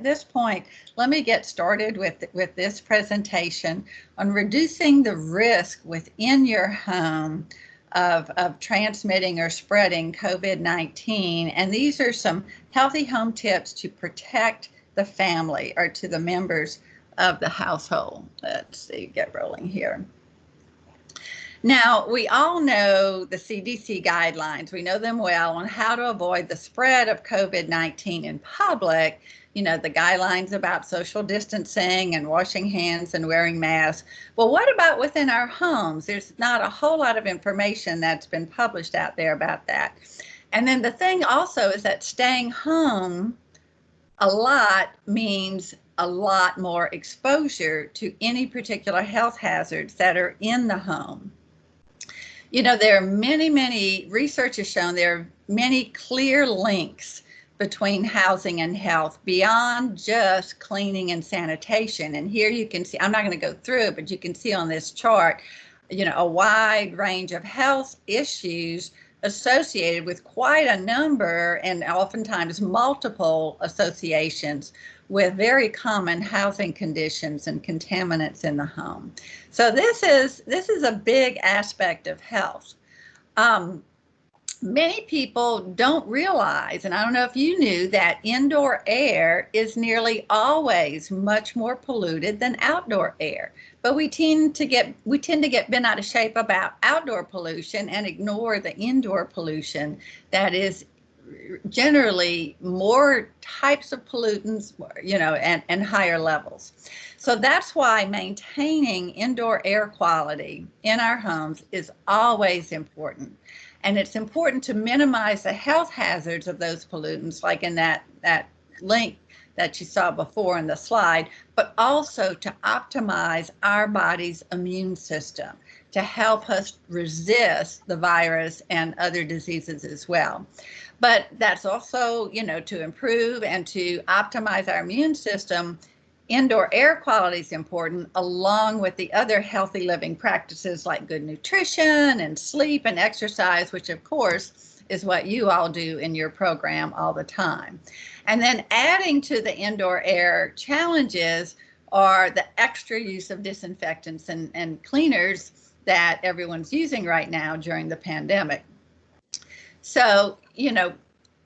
this point, let me get started with this presentation on reducing the risk within your home of transmitting or spreading COVID-19. And these are some healthy home tips to protect the family or to the members of the household. Let's see, get rolling here. Now, we all know the CDC guidelines. We know them well on how to avoid the spread of COVID-19 in public. You know, the guidelines about social distancing and washing hands and wearing masks. Well, what about within our homes? There's not a whole lot of information that's been published out there about that. And then the thing also is that staying home a lot means a lot more exposure to any particular health hazards that are in the home. You know, there are many research has shown there are many clear links between housing and health beyond just cleaning and sanitation. And here you can see, I'm not going to go through it, but you can see on this chart, you know, a wide range of health issues associated with quite a number and oftentimes multiple associations with very common housing conditions and contaminants in the home. So this is a big aspect of health. Many people don't realize, and I don't know if you knew, that indoor air is nearly always much more polluted than outdoor air. But we tend to get bent out of shape about outdoor pollution and ignore the indoor pollution that is generally more types of pollutants, you know, and higher levels. So that's why maintaining indoor air quality in our homes is always important. And it's important to minimize the health hazards of those pollutants, like in that link that you saw before in the slide, but also to optimize our body's immune system to help us resist the virus and other diseases as well. But that's also, you know, to improve and to optimize our immune system. Indoor air quality is important, along with the other healthy living practices like good nutrition and sleep and exercise, which of course is what you all do in your program all the time. And then adding to the indoor air challenges are the extra use of disinfectants and cleaners that everyone's using right now during the pandemic. So, you know,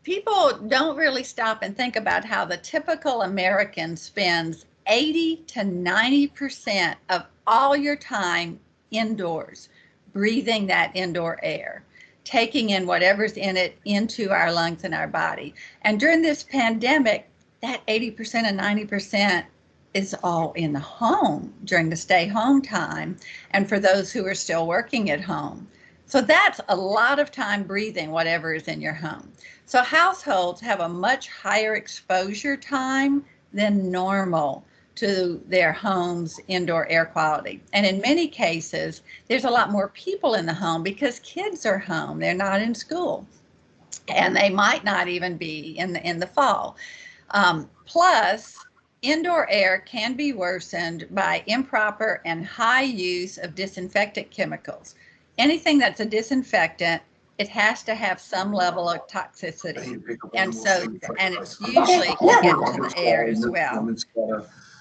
people don't really stop and think about how the typical American spends 80 to 90% of all your time indoors, breathing that indoor air, taking in whatever's in it into our lungs and our body. And during this pandemic, that 80% and 90% is all in the home during the stay home time and for those who are still working at home. So that's a lot of time breathing whatever is in your home. So households have a much higher exposure time than normal to their home's indoor air quality. And in many cases, there's a lot more people in the home because kids are home, they're not in school, and they might not even be in the fall. Plus, indoor air can be worsened by improper and high use of disinfectant chemicals. Anything that's a disinfectant, it has to have some level of toxicity. And so, and it's usually can get into the air as well.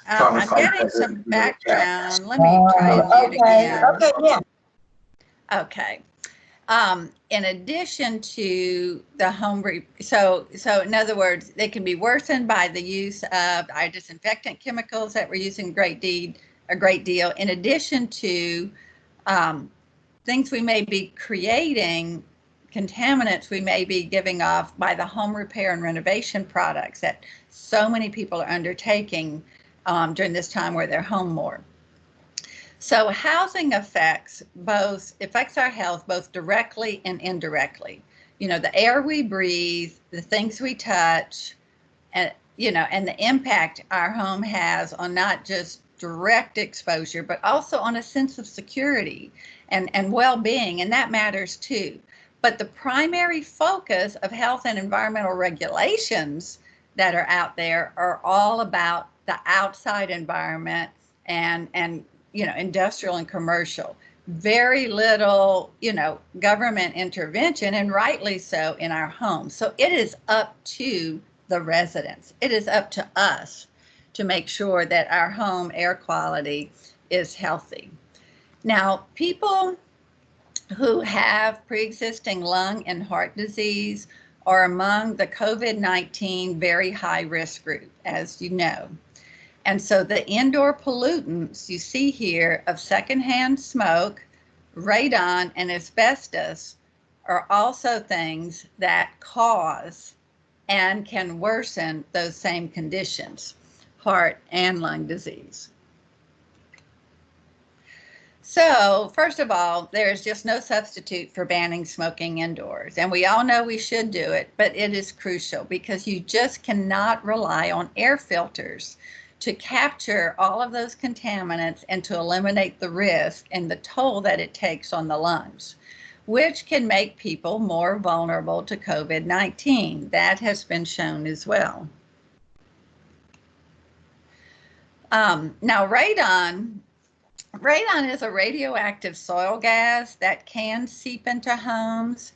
I'm getting some background. Let me try and mute again. Okay, yeah. Okay. In addition to the home, so in other words, they can be worsened by the use of our disinfectant chemicals that we're using a great deal. In addition to things we may be creating, contaminants we may be giving off by the home repair and renovation products that so many people are undertaking during this time where they're home more. So housing affects our health both directly and indirectly. You know, the air we breathe, the things we touch, and you know, and the impact our home has on not just direct exposure, but also on a sense of security and well-being, and that matters too. But the primary focus of health and environmental regulations that are out there are all about the outside environment and you know, industrial and commercial. Very little, you know, government intervention, and rightly so, in our homes. So it is up to the residents. It is up to us to make sure that our home air quality is healthy. Now, people who have pre-existing lung and heart disease are among the COVID-19 very high risk group, as you know. And so the indoor pollutants you see here of secondhand smoke, radon, and asbestos are also things that cause and can worsen those same conditions, heart and lung disease. So, first of all, there's just no substitute for banning smoking indoors. And we all know we should do it, but it is crucial because you just cannot rely on air filters to capture all of those contaminants and to eliminate the risk and the toll that it takes on the lungs, which can make people more vulnerable to COVID-19. That has been shown as well. Now, radon is a radioactive soil gas that can seep into homes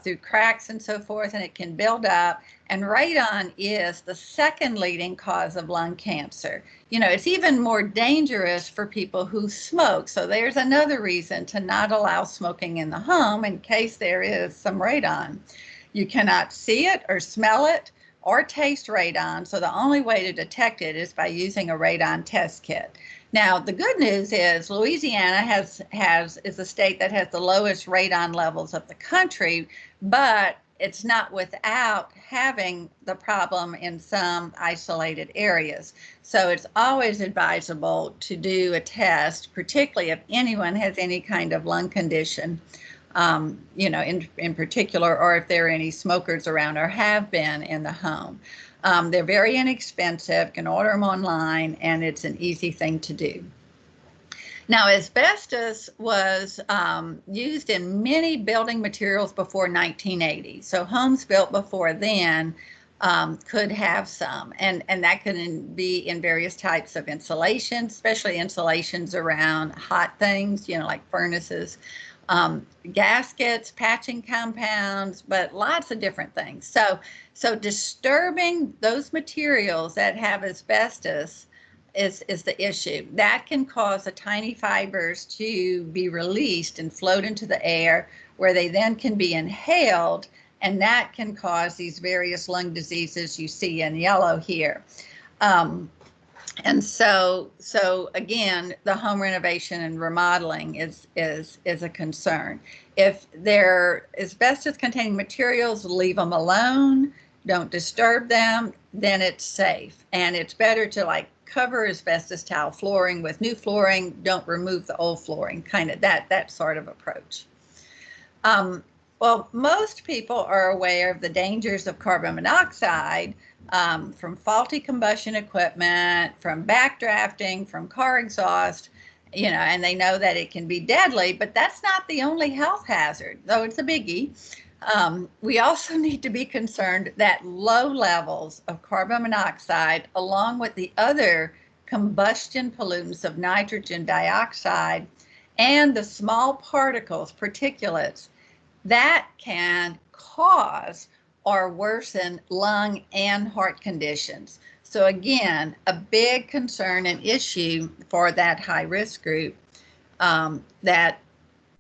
through cracks and so forth, and it can build up. And radon is the second leading cause of lung cancer. You know, it's even more dangerous for people who smoke. So there's another reason to not allow smoking in the home in case there is some radon. You cannot see it or smell it or taste radon. So the only way to detect it is by using a radon test kit. Now, the good news is Louisiana is a state that has the lowest radon levels of the country, but it's not without having the problem in some isolated areas. So it's always advisable to do a test, particularly if anyone has any kind of lung condition, you know, in particular, or if there are any smokers around or have been in the home. They're very inexpensive, can order them online, and it's an easy thing to do. Now, asbestos was used in many building materials before 1980. So homes built before then could have some, and that could be in various types of insulation, especially insulations around hot things, you know, like furnaces, gaskets, patching compounds, but lots of different things. So disturbing those materials that have asbestos is the issue. That can cause the tiny fibers to be released and float into the air, where they then can be inhaled, and that can cause these various lung diseases you see in yellow here. And so again, the home renovation and remodeling is a concern. If they're asbestos-containing materials, leave them alone. Don't disturb them. Then it's safe. And it's better to like cover asbestos tile flooring with new flooring. Don't remove the old flooring. Kind of that sort of approach. Well, most people are aware of the dangers of carbon monoxide from faulty combustion equipment, from backdrafting, from car exhaust, you know, and they know that it can be deadly, but that's not the only health hazard, though it's a biggie. We also need to be concerned that low levels of carbon monoxide, along with the other combustion pollutants of nitrogen dioxide and the small particles, particulates, that can cause or worsen lung and heart conditions. So again, a big concern and issue for that high risk group, that,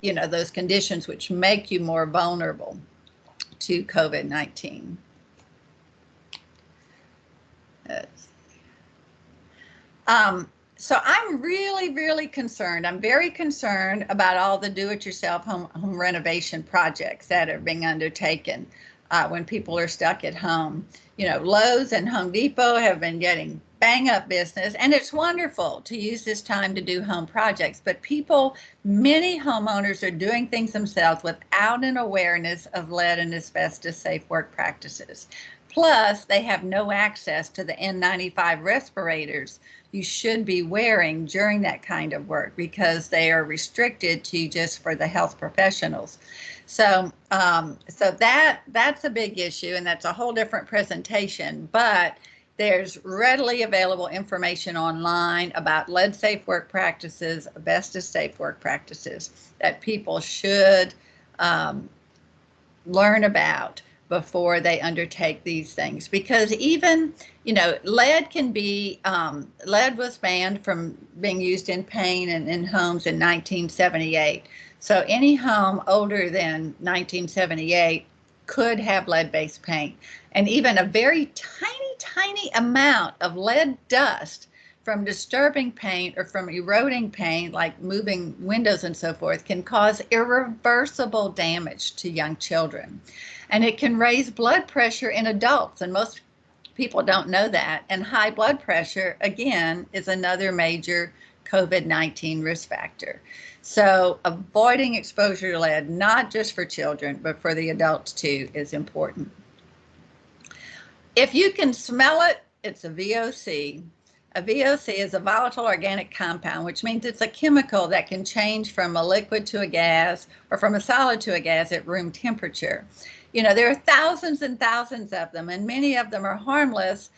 you know, those conditions which make you more vulnerable to COVID-19. So I'm really concerned. I'm very concerned about all the do-it-yourself home renovation projects that are being undertaken when people are stuck at home. You know, Lowe's and Home Depot have been getting bang-up business, and it's wonderful to use this time to do home projects, but many homeowners are doing things themselves without an awareness of lead and asbestos safe work practices. Plus, they have no access to the N95 respirators you should be wearing during that kind of work because they are restricted to just for the health professionals. So that's a big issue, and that's a whole different presentation, but there's readily available information online about lead safe work practices, asbestos safe work practices that people should learn about before they undertake these things, because even, lead can be, lead was banned from being used in paint and in homes in 1978. So any home older than 1978 could have lead-based paint. And even a very tiny amount of lead dust from disturbing paint or from eroding paint, like moving windows and so forth, can cause irreversible damage to young children. And it can raise blood pressure in adults, and most people don't know that. And high blood pressure, again, is another major COVID-19 risk factor. So avoiding exposure to lead, not just for children, but for the adults too, is important. If you can smell it, it's a VOC. A VOC is a volatile organic compound, which means it's a chemical that can change from a liquid to a gas or from a solid to a gas at room temperature. There are thousands and thousands of them, and many of them are harmless,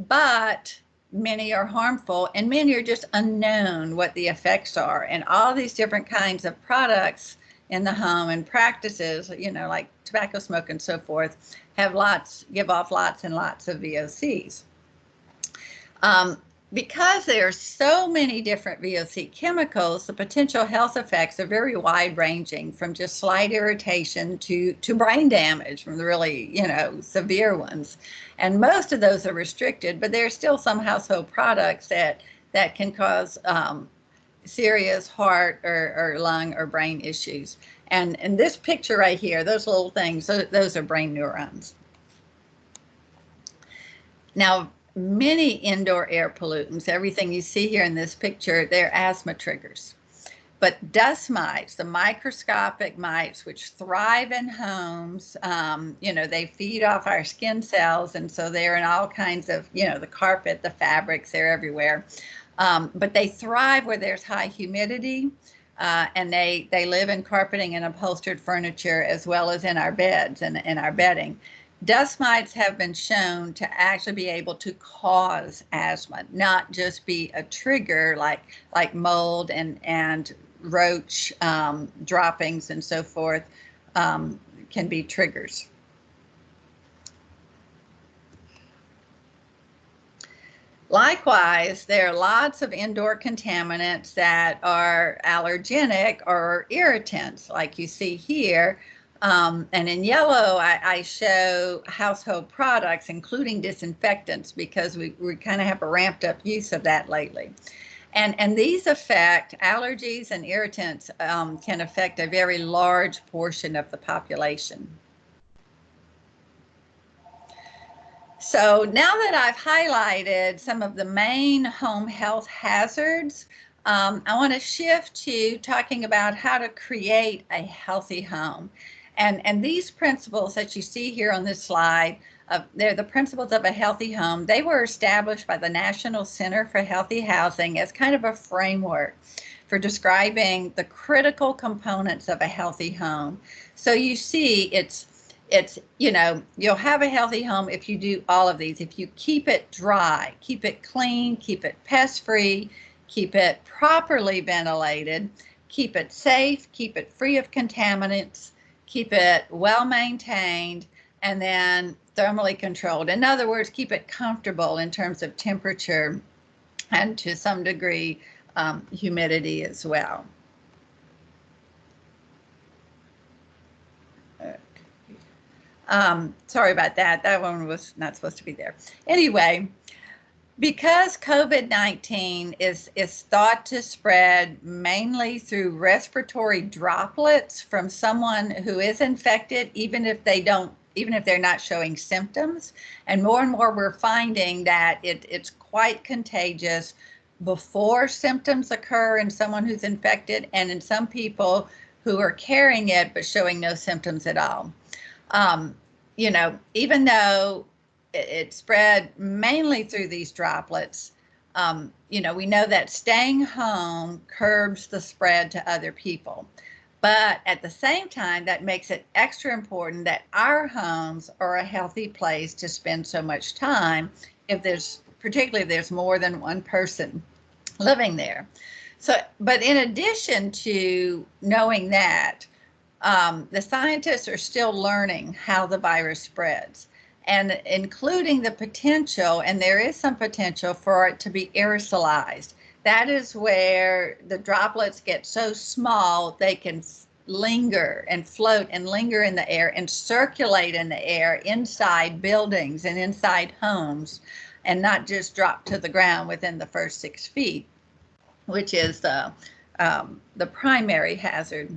but many are harmful, and many are just unknown what the effects are. And all these different kinds of products in the home and practices, like tobacco smoke and so forth, give off lots and lots of VOCs. Because there are so many different VOC chemicals, the potential health effects are very wide-ranging, from just slight irritation to brain damage, from the really, severe ones. And most of those are restricted, but there are still some household products that can cause serious heart or lung or brain issues. And in this picture right here, those little things, those are brain neurons. Now, many indoor air pollutants, everything you see here in this picture, they're asthma triggers. But dust mites, the microscopic mites, which thrive in homes, they feed off our skin cells, and so they're in all kinds of, the carpet, the fabrics, they're everywhere. But they thrive where there's high humidity, and they live in carpeting and upholstered furniture, as well as in our beds and in our bedding. Dust mites have been shown to actually be able to cause asthma, not just be a trigger like mold and roach droppings and so forth can be triggers. Likewise, there are lots of indoor contaminants that are allergenic or irritants, like you see here. And in yellow, I show household products, including disinfectants, because we kind of have a ramped up use of that lately. And these affect allergies, and irritants can affect a very large portion of the population. So now that I've highlighted some of the main home health hazards, I want to shift to talking about how to create a healthy home. And these principles that you see here on this slide, they're the principles of a healthy home. They were established by the National Center for Healthy Housing as kind of a framework for describing the critical components of a healthy home. So you see, you'll have a healthy home if you do all of these. If you keep it dry, keep it clean, keep it pest-free, keep it properly ventilated, keep it safe, keep it free of contaminants, keep it well maintained, and then thermally controlled. In other words, keep it comfortable in terms of temperature and to some degree humidity as well. Sorry about that. That one was not supposed to be there. Anyway, because COVID-19 is thought to spread mainly through respiratory droplets from someone who is infected, even if they're not showing symptoms, and more we're finding that it's quite contagious before symptoms occur in someone who's infected, and in some people who are carrying it but showing no symptoms at all. Even though it spread mainly through these droplets, we know that staying home curbs the spread to other people. But at the same time, that makes it extra important that our homes are a healthy place to spend so much time, particularly if there's more than one person living there. So, but in addition to knowing that, the scientists are still learning how the virus spreads, and including the potential, and there is some potential for it to be aerosolized. That is where the droplets get so small they can linger and float and linger in the air and circulate in the air inside buildings and inside homes, and not just drop to the ground within the first 6 feet, which is the primary hazard.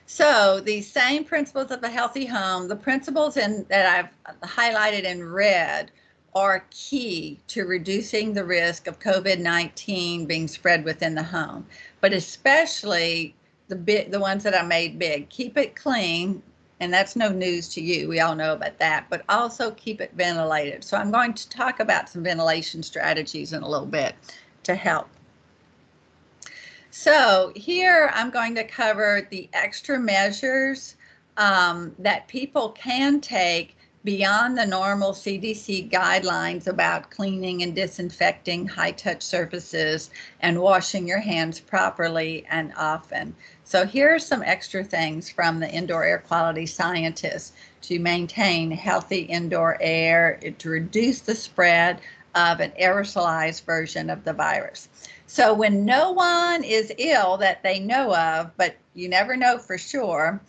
So these same principles of a healthy home, the principles that I've highlighted in red, are key to reducing the risk of COVID-19 being spread within the home, but especially the ones that I made big. Keep it clean, and that's no news to you. We all know about that, but also keep it ventilated. So I'm going to talk about some ventilation strategies in a little bit to help. So here I'm going to cover the extra measures that people can take beyond the normal CDC guidelines about cleaning and disinfecting high-touch surfaces and washing your hands properly and often. So here are some extra things from the indoor air quality scientists to maintain healthy indoor air, to reduce the spread of an aerosolized version of the virus. So when no one is ill that they know of, but you never know for sure,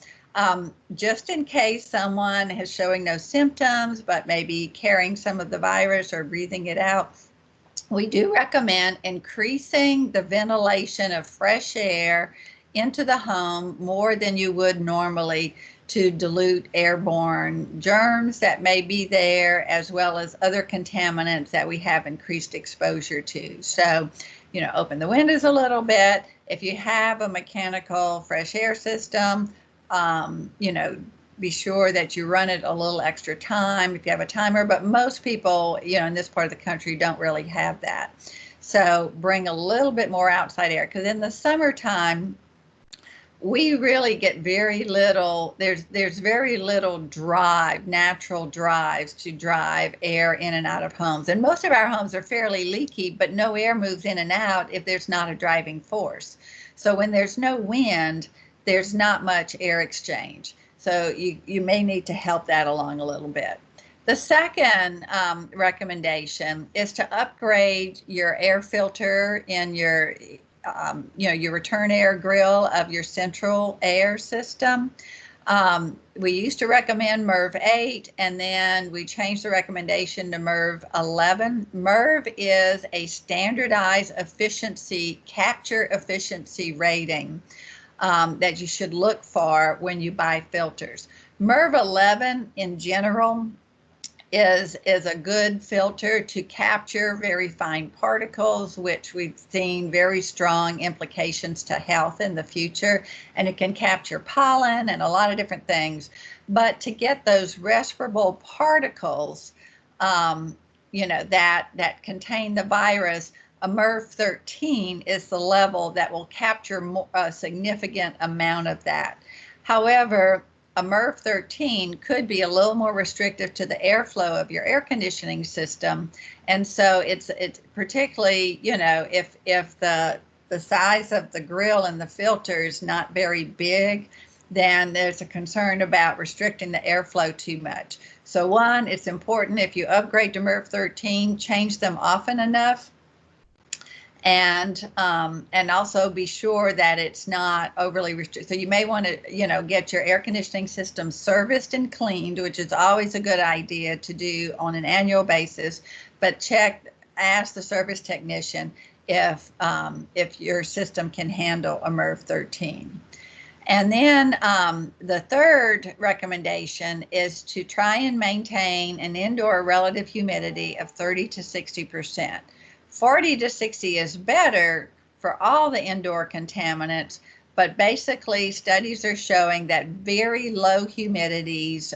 just in case someone is showing no symptoms, but maybe carrying some of the virus or breathing it out, we do recommend increasing the ventilation of fresh air into the home more than you would normally to dilute airborne germs that may be there, as well as other contaminants that we have increased exposure to. So, open the windows a little bit. If you have a mechanical fresh air system, be sure that you run it a little extra time if you have a timer, but most people, in this part of the country don't really have that. So bring a little bit more outside air, because in the summertime, we really get very little, there's very little natural drives to drive air in and out of homes. And most of our homes are fairly leaky, but no air moves in and out if there's not a driving force. So when there's no wind, there's not much air exchange. So you may need to help that along a little bit. The second recommendation is to upgrade your air filter in your return air grill of your central air system. We used to recommend MERV 8, and then we changed the recommendation to MERV 11. MERV is a standardized capture efficiency rating that you should look for when you buy filters. MERV 11 in general is a good filter to capture very fine particles, which we've seen very strong implications to health in the future. And it can capture pollen and a lot of different things. But to get those respirable particles, that contain the virus, a MERV 13 is the level that will capture a significant amount of that. However, a MERV 13 could be a little more restrictive to the airflow of your air conditioning system. And so it's particularly, if the size of the grill and the filter is not very big, then there's a concern about restricting the airflow too much. So one, it's important if you upgrade to MERV 13, change them often enough. And also be sure that it's not overly restricted. So you may want to, get your air conditioning system serviced and cleaned, which is always a good idea to do on an annual basis. But ask the service technician if your system can handle a MERV 13. And then the third recommendation is to try and maintain an indoor relative humidity of 30 to 60%. 40 to 60 is better for all the indoor contaminants, but basically studies are showing that very low humidities,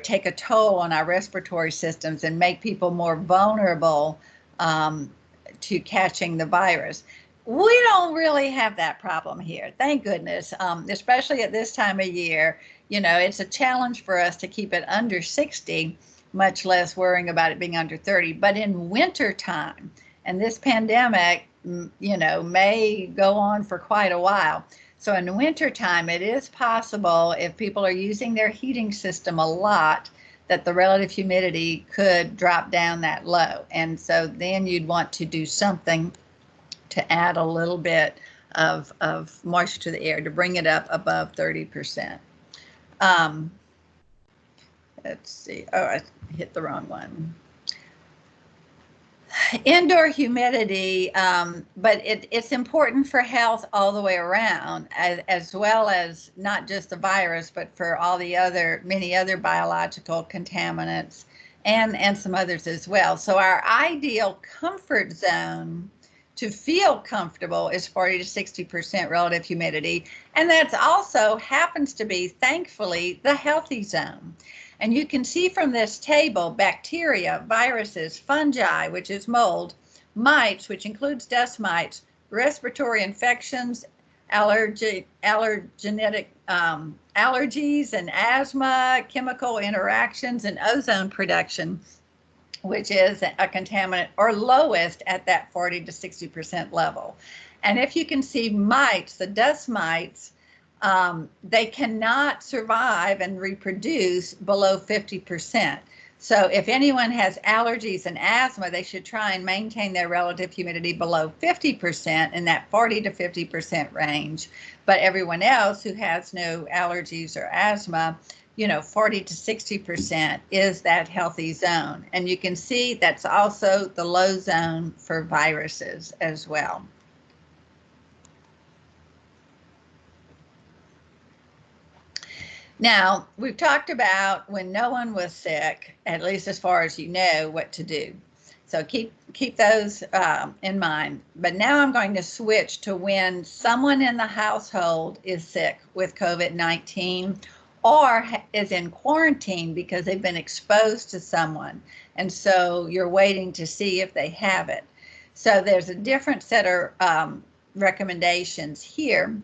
take a toll on our respiratory systems and make people more vulnerable to catching the virus. We don't really have that problem here, thank goodness, especially at this time of year. It's a challenge for us to keep it under 60, much less worrying about it being under 30. But in winter time, and this pandemic, may go on for quite a while. So in the wintertime, it is possible, if people are using their heating system a lot, that the relative humidity could drop down that low. And so then you'd want to do something to add a little bit of moisture to the air to bring it up above 30%. Let's see. Oh, I hit the wrong one. Indoor humidity, but it's important for health all the way around, as well as not just the virus, but for all the many other biological contaminants and some others as well. So our ideal comfort zone to feel comfortable is 40 to 60% relative humidity. And that's also happens to be, thankfully, the healthy zone. And you can see from this table, bacteria, viruses, fungi, which is mold, mites, which includes dust mites, respiratory infections, allergies and asthma, chemical interactions, and ozone production, which is a contaminant, or lowest at that 40 to 60% level. And if you can see mites, the dust mites, they cannot survive and reproduce below 50%. So if anyone has allergies and asthma, they should try and maintain their relative humidity below 50% in that 40 to 50% range. But everyone else who has no allergies or asthma, 40 to 60% is that healthy zone. And you can see that's also the low zone for viruses as well. Now, we've talked about when no one was sick, at least as far as you know, what to do. So keep those in mind. But now I'm going to switch to when someone in the household is sick with COVID-19 or is in quarantine because they've been exposed to someone. And so you're waiting to see if they have it. So there's a different set of recommendations here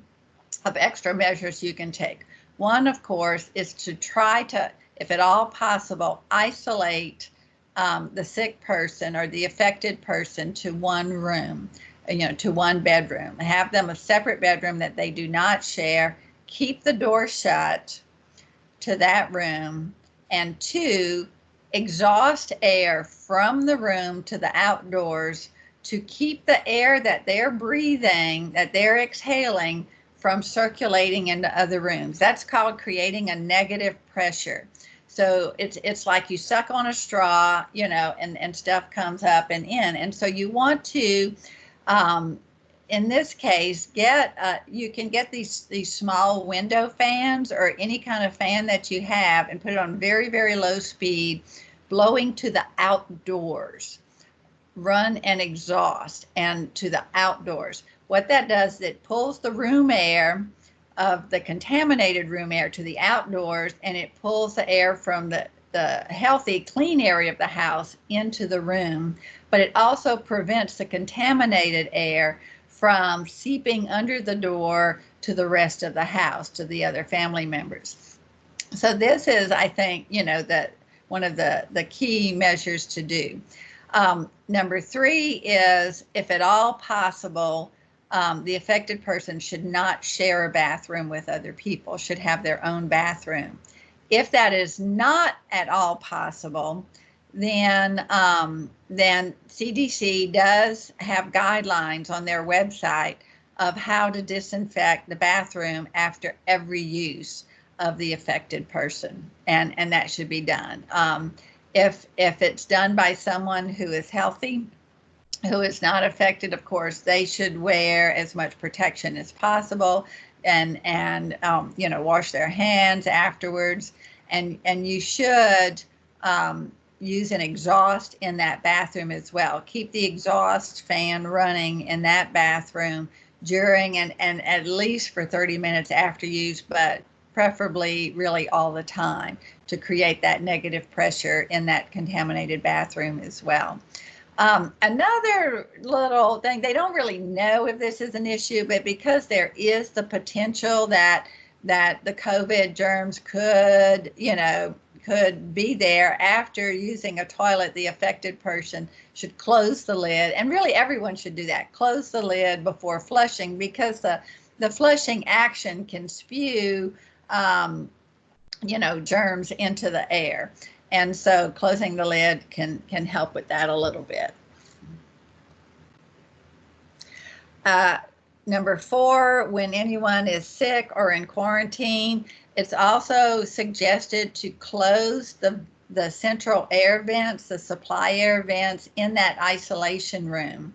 of extra measures you can take. One, of course, is to try to, if at all possible, isolate the sick person or the affected person to one room, to one bedroom. Have them a separate bedroom that they do not share. Keep the door shut to that room. And two, exhaust air from the room to the outdoors to keep the air that they're breathing, that they're exhaling, from circulating into other rooms. That's called creating a negative pressure. So it's like you suck on a straw, and stuff comes up and in. And so you want to, in this case, you can get these small window fans or any kind of fan that you have and put it on very, very low speed, blowing to the outdoors. Run and exhaust and to the outdoors. What that does is it pulls the room air of the contaminated room air to the outdoors, and it pulls the air from the healthy, clean area of the house into the room. But it also prevents the contaminated air from seeping under the door to the rest of the house, to the other family members. So this is, I think, one of the key measures to do. Number three is, if at all possible, the affected person should not share a bathroom with other people, should have their own bathroom. If that is not at all possible, then CDC does have guidelines on their website of how to disinfect the bathroom after every use of the affected person, and that should be done. If it's done by someone who is healthy, who is not affected, of course, they should wear as much protection as possible and wash their hands afterwards. And you should use an exhaust in that bathroom as well. Keep the exhaust fan running in that bathroom during and at least for 30 minutes after use, but preferably really all the time, to create that negative pressure in that contaminated bathroom as well. Another little thing, they don't really know if this is an issue, but because there is the potential that the COVID germs could be there after using a toilet, the affected person should close the lid, and really everyone should do that. Close the lid before flushing, because the the flushing action can spew, germs into the air. And so closing the lid can help with that a little bit. Number 4, when anyone is sick or in quarantine, it's also suggested to close the central air vents, the supply air vents in that isolation room,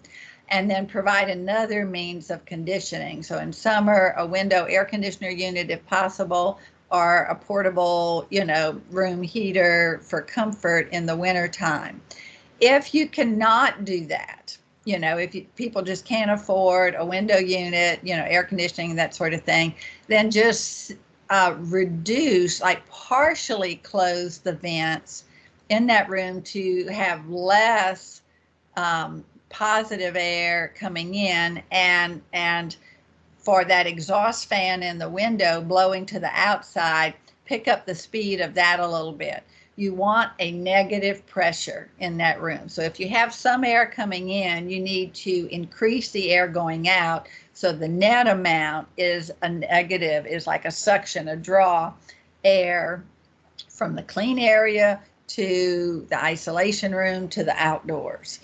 and then provide another means of conditioning. So in summer, a window air conditioner unit if possible, or a portable, room heater for comfort in the winter time. If you cannot do that, if people just can't afford a window unit, air conditioning, that sort of thing, then just reduce, like partially close the vents in that room to have less positive air coming in, and for that exhaust fan in the window blowing to the outside, pick up the speed of that a little bit. You want a negative pressure in that room. So if you have some air coming in, you need to increase the air going out. So the net amount is a negative, is like a suction, a draw air from the clean area to the isolation room to the outdoors.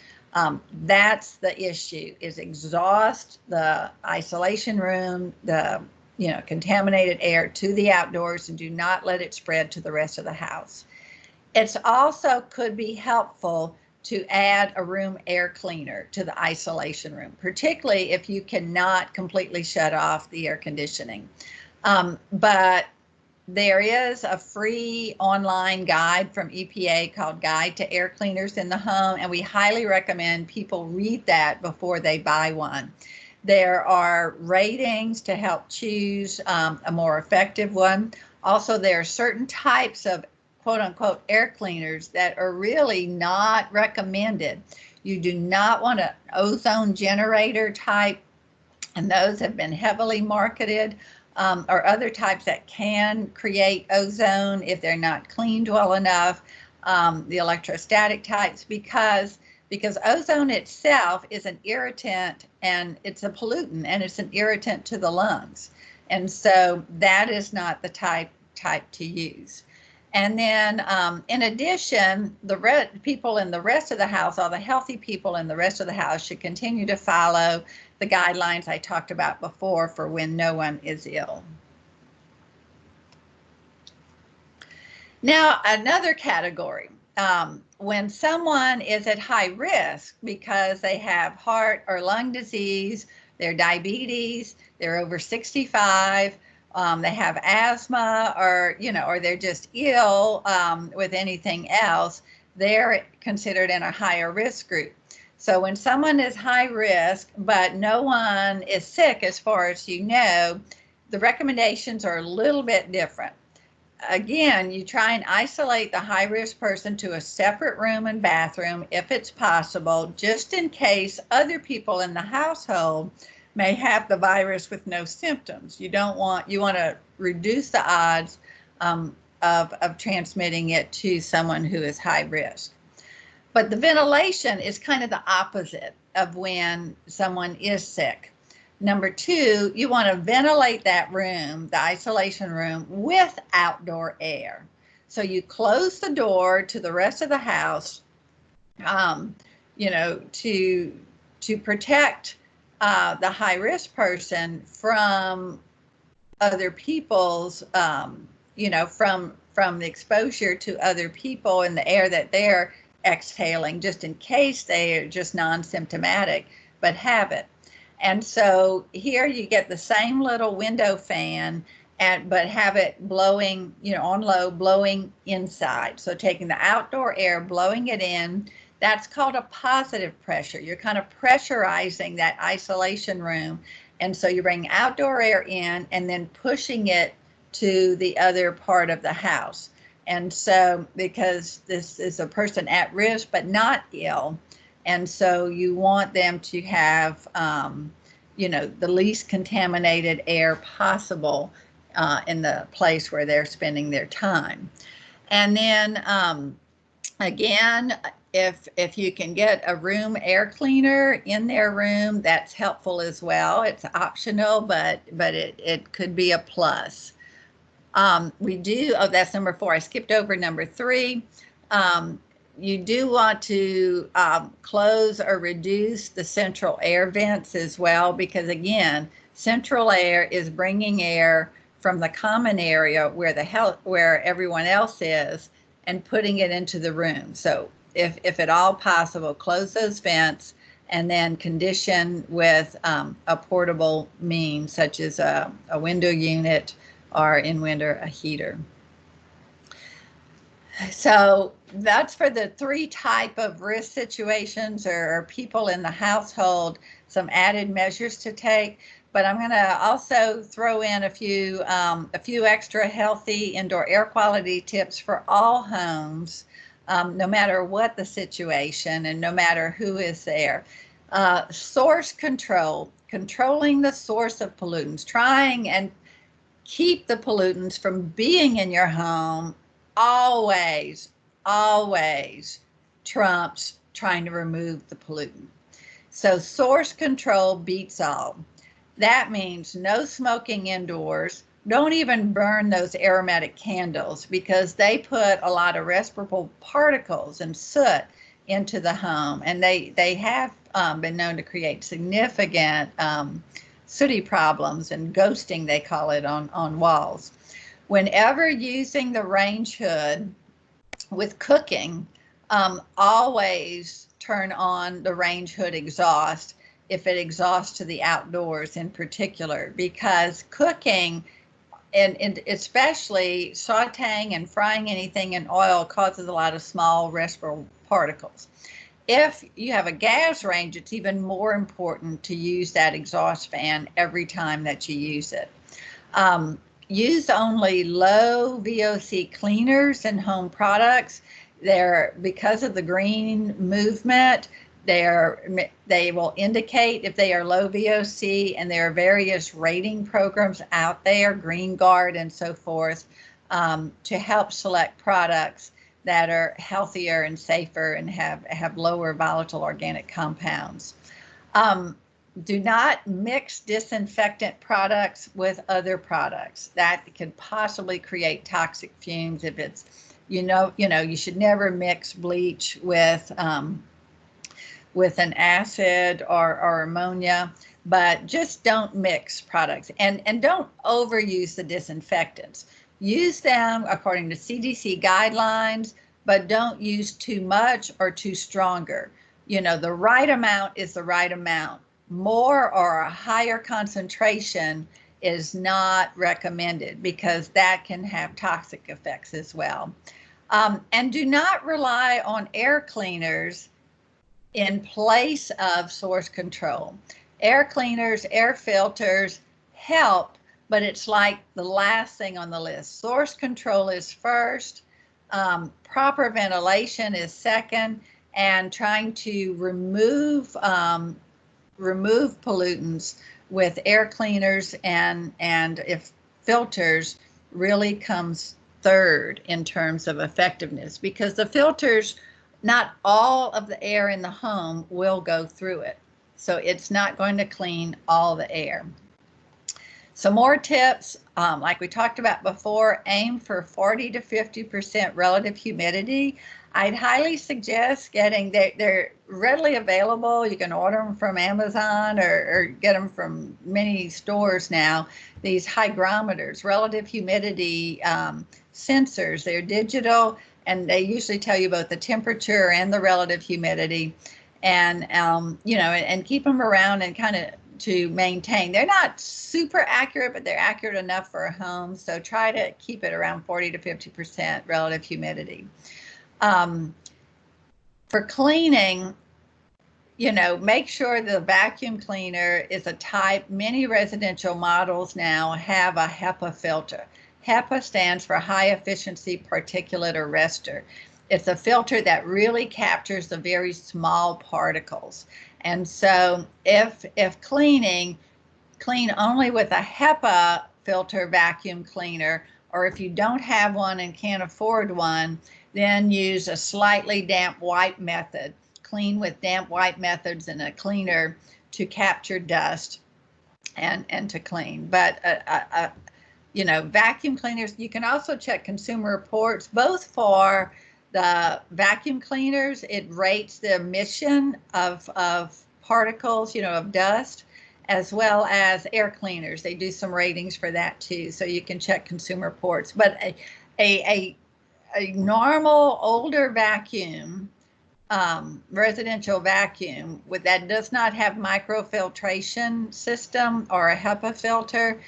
That's the issue, is exhaust the isolation room, the contaminated air to the outdoors, and do not let it spread to the rest of the house. It's also could be helpful to add a room air cleaner to the isolation room, particularly if you cannot completely shut off the air conditioning. But there is a free online guide from EPA called Guide to Air Cleaners in the Home, and we highly recommend people read that before they buy one. There are ratings to help choose a more effective one. Also, there are certain types of quote unquote air cleaners that are really not recommended. You do not want an ozone generator type, and those have been heavily marketed, or other types that can create ozone if they're not cleaned well enough, the electrostatic types, because ozone itself is an irritant, and it's a pollutant, and it's an irritant to the lungs. And so that is not the type to use. And then in addition, the people in the rest of the house, all the healthy people in the rest of the house, should continue to follow the guidelines I talked about before for when no one is ill. Now, another category, when someone is at high risk because they have heart or lung disease, they're diabetes, they're over 65, they have asthma, or they're just ill with anything else, they're considered in a higher risk group. So when someone is high risk, but no one is sick, as far as the recommendations are a little bit different. Again, you try and isolate the high risk person to a separate room and bathroom if it's possible, just in case other people in the household may have the virus with no symptoms. You want to reduce the odds of transmitting it to someone who is high risk. But the ventilation is kind of the opposite of when someone is sick. Number 2, you want to ventilate that room, the isolation room, with outdoor air. So you close the door to the rest of the house, to protect the high risk person from other people's, from the exposure to other people in the air that they're exhaling, just in case they are just non-symptomatic but have it. And so here you get the same little window fan, but have it blowing, on low, blowing inside. So taking the outdoor air, blowing it in, that's called a positive pressure. You're kind of pressurizing that isolation room. And so you bring outdoor air in and then pushing it to the other part of the house. And so because this is a person at risk but not ill, and so you want them to have, the least contaminated air possible in the place where they're spending their time. And then again, if you can get a room air cleaner in their room, that's helpful as well. It's optional, but it could be a plus. We do, oh, that's number 4. I skipped over number 3. You do want to close or reduce the central air vents as well, because again, central air is bringing air from the common area where everyone else is and putting it into the room. So if at all possible, close those vents and then condition with a portable means such as a window unit or in winter a heater. So that's for the 3 type of risk situations or people in the household, some added measures to take. But I'm going to also throw in a few extra healthy indoor air quality tips for all homes, no matter what the situation and no matter who is there. Source control, controlling the source of pollutants, trying and keep the pollutants from being in your home always trumps trying to remove the pollutant. So source control beats all. That means no smoking indoors. Don't even burn those aromatic candles because they put a lot of respirable particles and soot into the home, and they have been known to create significant sooty problems and ghosting, they call it, on walls. Whenever using the range hood with cooking, always turn on the range hood exhaust if it exhausts to the outdoors in particular, because cooking and especially sauteing and frying anything in oil causes a lot of small respirable particles. If you have a gas range, it's even more important to use that exhaust fan every time that you use it. Use only low VOC cleaners and home products. Because of the green movement, they will indicate if they are low VOC, and there are various rating programs out there, Green Guard and so forth, to help select products that are healthier and safer and have lower volatile organic compounds. Do not mix disinfectant products with other products. That could possibly create toxic fumes. If it's, you should never mix bleach with an acid or ammonia, but just don't mix products and don't overuse the disinfectants. Use them according to CDC guidelines, but don't use too much or too stronger. The right amount is the right amount. More or a higher concentration is not recommended because that can have toxic effects as well. And do not rely on air cleaners in place of source control. Air cleaners, air filters help, but it's like the last thing on the list. Source control is first, proper ventilation is second, and trying to remove pollutants with air cleaners and if filters really comes third in terms of effectiveness, because the filters, not all of the air in the home will go through it. So it's not going to clean all the air. Some more tips, like we talked about before, aim for 40 to 50% relative humidity. I'd highly suggest they're readily available. You can order them from Amazon or get them from many stores now. These hygrometers, relative humidity sensors, they're digital, and they usually tell you both the temperature and the relative humidity, and and keep them around and kind of to maintain. They're not super accurate, but they're accurate enough for a home. So try to keep it around 40 to 50% relative humidity. For cleaning, make sure the vacuum cleaner is a type. Many residential models now have a HEPA filter. HEPA stands for high efficiency particulate arrestor. It's a filter that really captures the very small particles. And so if clean only with a HEPA filter vacuum cleaner, or if you don't have one and can't afford one, Then use a slightly damp wipe method. Clean with damp wipe methods and a cleaner to capture dust and to clean. But you know, vacuum cleaners, you can also check Consumer Reports, both for the vacuum cleaners. It rates the emission of particles, you know, of dust, as well as air cleaners. They do some ratings for that too, so you can check Consumer Reports. But a normal older vacuum, residential vacuum that does not have microfiltration system or a HEPA filter,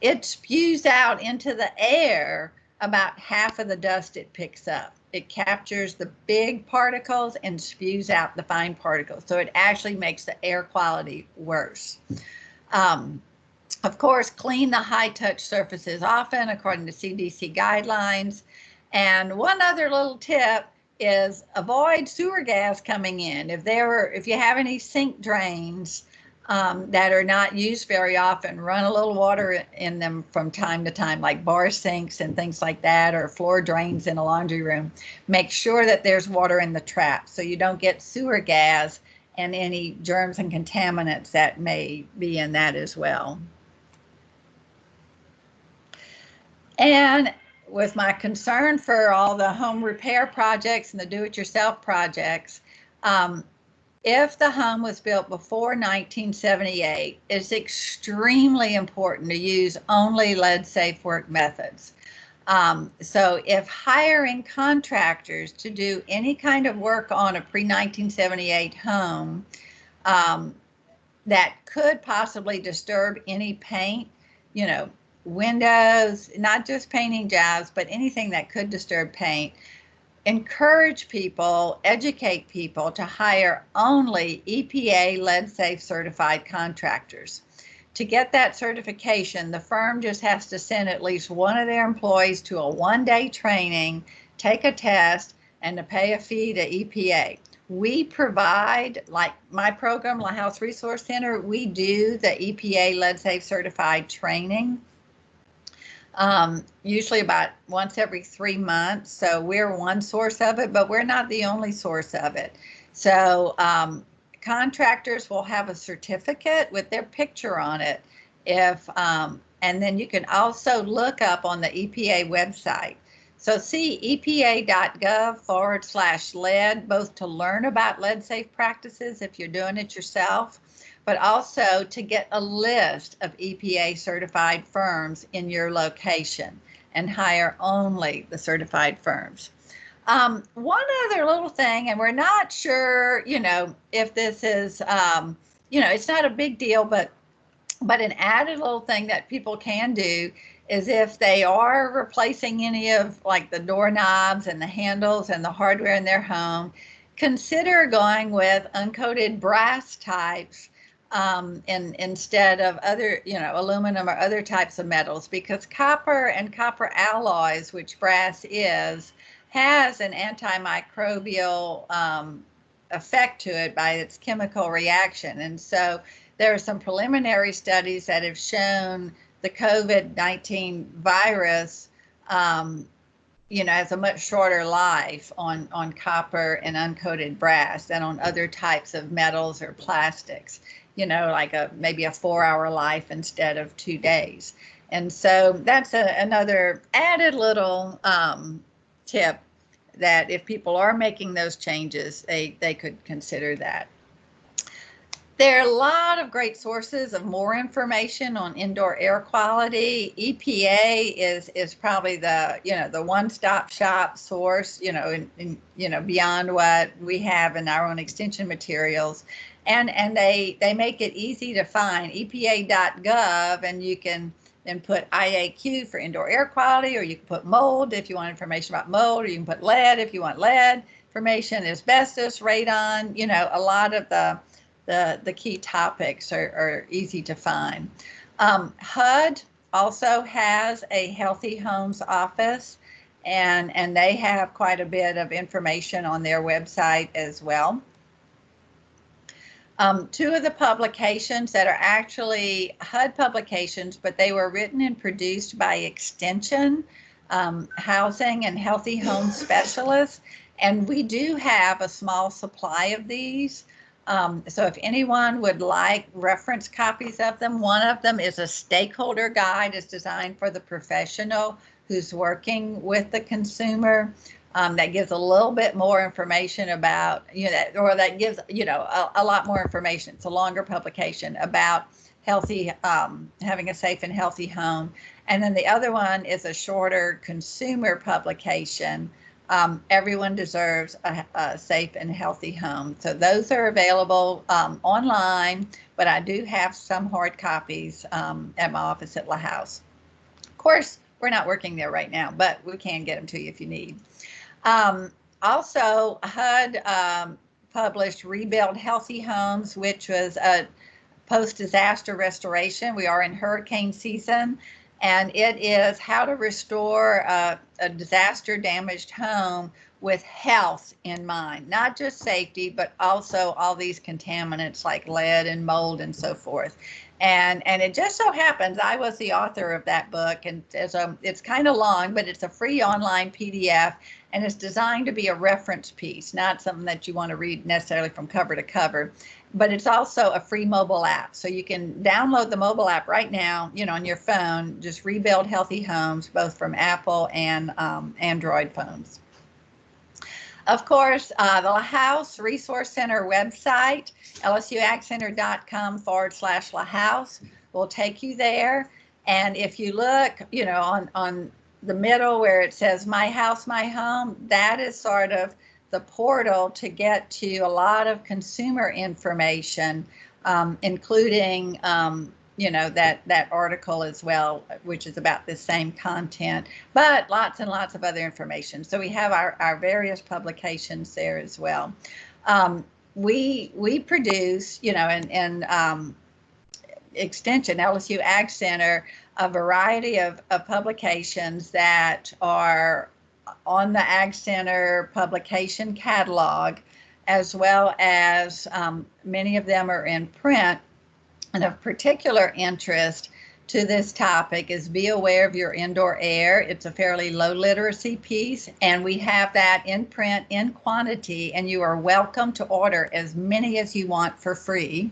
it spews out into the air about half of the dust it picks up. It captures the big particles and spews out the fine particles. So it actually makes the air quality worse. Of course, clean the high-touch surfaces often according to CDC guidelines. And one other little tip is avoid sewer gas coming in. If you have any sink drains that are not used very often, run a little water in them from time to time, like bar sinks and things like that, or floor drains in a laundry room. Make sure that there's water in the trap so you don't get sewer gas and any germs and contaminants that may be in that as well. And with my concern for all the home repair projects and the do-it-yourself projects, if the home was built before 1978, it's extremely important to use only lead-safe work methods. So if hiring contractors to do any kind of work on a pre-1978 home that could possibly disturb any paint, you know, windows, not just painting jobs, but anything that could disturb paint, encourage people, educate people to hire only EPA lead-safe certified contractors. To get that certification, the firm just has to send at least one of their employees to a one-day training, take a test, and to pay a fee to EPA. We provide, like my program, La House Resource Center, we do the EPA lead-safe certified training. Usually about once every 3 months. So we're one source of it, but we're not the only source of it. So contractors will have a certificate with their picture on it. And then you can also look up on the EPA website. So see EPA.gov/lead, both to learn about lead safe practices if you're doing it yourself, but also to get a list of EPA certified firms in your location and hire only the certified firms. One other little thing, and we're not sure, you know, if this is, you know, it's not a big deal, but an added little thing that people can do is if they are replacing any of like the doorknobs and the handles and the hardware in their home, consider going with uncoated brass types instead of other, you know, aluminum or other types of metals, because copper and copper alloys, which brass is, has an antimicrobial effect to it by its chemical reaction. And so there are some preliminary studies that have shown the COVID-19 virus, you know, has a much shorter life on copper and uncoated brass than on other types of metals or plastics, you know, like maybe a 4-hour life instead of 2 days. And so that's another added little tip that if people are making those changes, they could consider that. There are a lot of great sources of more information on indoor air quality. EPA is probably the, you know, the one-stop shop source, you know, you know, beyond what we have in our own extension materials. And they make it easy to find, EPA.gov, and you can then put IAQ for indoor air quality, or you can put mold if you want information about mold, or you can put lead if you want lead information, asbestos, radon, you know, a lot of the key topics are easy to find. HUD also has a Healthy Homes office, and they have quite a bit of information on their website as well. Two of the publications that are actually HUD publications, but they were written and produced by Extension, housing and healthy home specialists. And we do have a small supply of these. So if anyone would like reference copies of them, one of them is a stakeholder guide. It's designed for the professional who's working with the consumer. That gives a little bit more information about, or that gives, a lot more information. It's a longer publication about healthy, having a safe and healthy home. And then the other one is a shorter consumer publication. Everyone deserves a safe and healthy home. So those are available online, but I do have some hard copies at my office at La House. Of course, we're not working there right now, but we can get them to you if you need. Also, HUD published Rebuild Healthy Homes, which was a post-disaster restoration. We are in hurricane season, and it is how to restore a disaster-damaged home with health in mind, not just safety, but also all these contaminants like lead and mold and so forth. And it just so happens I was the author of that book, and it's kind of long, but it's a free online PDF, and it's designed to be a reference piece, not something that you want to read necessarily from cover to cover. But it's also a free mobile app. So you can download the mobile app right now, on your phone, just Rebuild Healthy Homes, both from Apple and Android phones. Of course, the La House Resource Center website, lsuagcenter.com/La House, will take you there. And if you look, on the middle where it says My House, My Home, that is sort of the portal to get to a lot of consumer information, including, that article as well, which is about the same content, but lots and lots of other information. So we have our various publications there as well. We produce, in Extension, LSU Ag Center, a variety of publications that are on the Ag Center publication catalog, as well as many of them are in print. And of particular interest to this topic is Be Aware of Your Indoor Air. It's a fairly low literacy piece, and we have that in print in quantity, and you are welcome to order as many as you want for free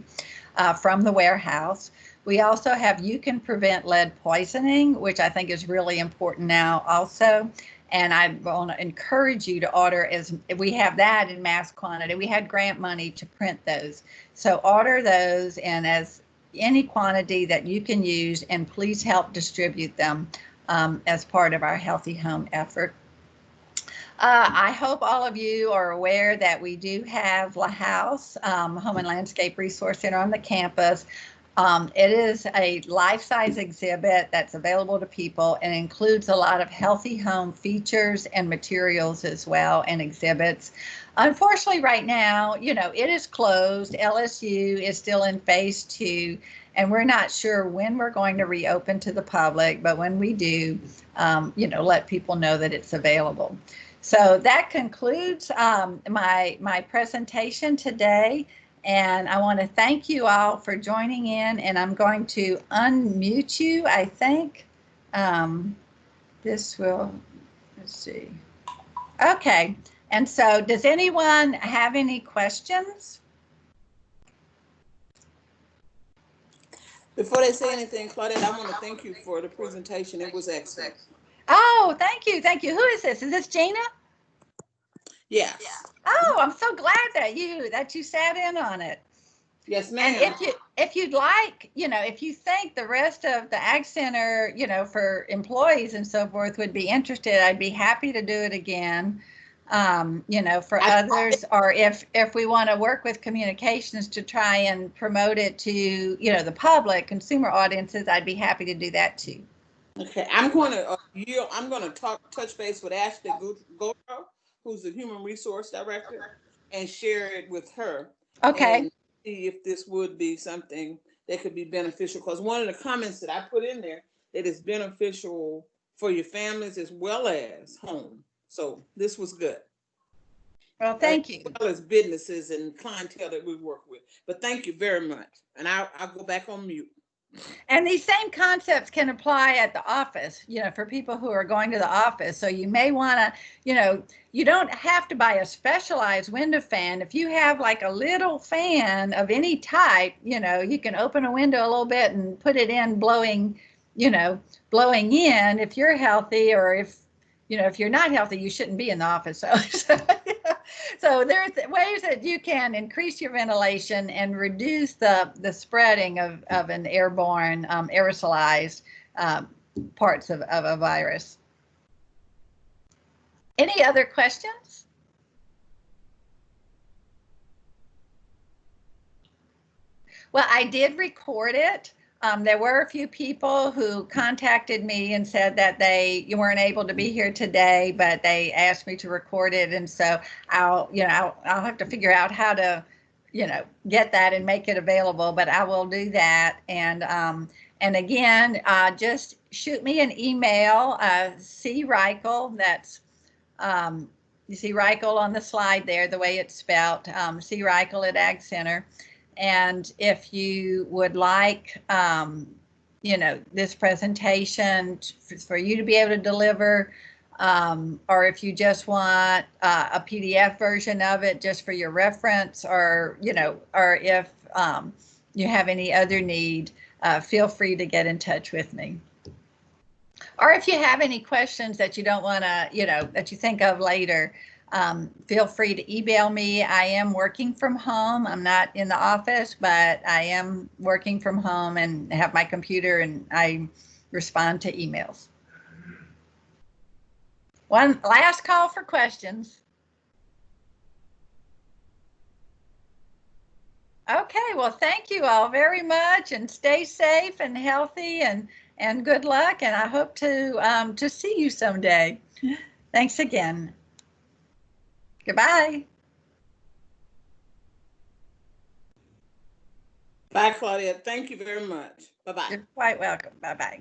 from the warehouse. We also have You Can Prevent Lead Poisoning, which I think is really important now also. And I want to encourage you to order, as we have that in mass quantity. We had grant money to print those. So order those in as any quantity that you can use, and please help distribute them as part of our Healthy Home effort. I hope all of you are aware that we do have La House Home and Landscape Resource Center on the campus. It is a life-size exhibit that's available to people, and includes a lot of healthy home features and materials as well, and exhibits. Unfortunately, right now, it is closed. LSU is still in phase 2, and we're not sure when we're going to reopen to the public, but when we do, let people know that it's available. So that concludes my presentation today. And I want to thank you all for joining in, and I'm going to unmute you, I think. This will, let's see. Okay, and so does anyone have any questions? Before they say anything, Claudette, I want to thank you for the presentation. It was excellent. Oh, thank you, thank you. Who is this? Is this Gina? Yes. Oh, I'm so glad that you sat in on it. Yes, ma'am. And if you'd like, if you think the rest of the Ag Center, for employees and so forth would be interested, I'd be happy to do it again. For others, or if we want to work with communications to try and promote it to, the public, consumer audiences, I'd be happy to do that too. Okay, I'm going to touch base with Ashley Goro, who's the Human Resource Director, and share it with her. Okay. And see if this would be something that could be beneficial. Because one of the comments that I put in there, that is beneficial for your families as well as home. So this was good. Well, thank you. As well as businesses and clientele that we work with. But thank you very much. And I'll go back on mute. And these same concepts can apply at the office, for people who are going to the office. So you may want to, you don't have to buy a specialized window fan. If you have like a little fan of any type, you can open a window a little bit and put it in blowing in if you're healthy, or if you're not healthy, you shouldn't be in the office. So there's ways that you can increase your ventilation and reduce the spreading of an airborne, aerosolized parts of a virus. Any other questions? Well, I did record it. There were a few people who contacted me and said that you weren't able to be here today, but they asked me to record it. And so I'll have to figure out how to, get that and make it available, but I will do that. And again, just shoot me an email, C. Reichel, that's, you see Reichel on the slide there, the way it's spelled, C. Reichel at Ag Center. And if you would like, this presentation for you to be able to deliver, or if you just want a PDF version of it just for your reference, or if you have any other need, feel free to get in touch with me. Or if you have any questions that you don't want to, that you think of later, feel free to email me. I am working from home. I'm not in the office, but I am working from home and have my computer, and I respond to emails. One last call for questions. Okay, well, thank you all very much, and stay safe and healthy, and good luck. And I hope to see you someday. Thanks again. Goodbye. Bye, Claudia. Thank you very much. Bye-bye. You're quite welcome. Bye-bye.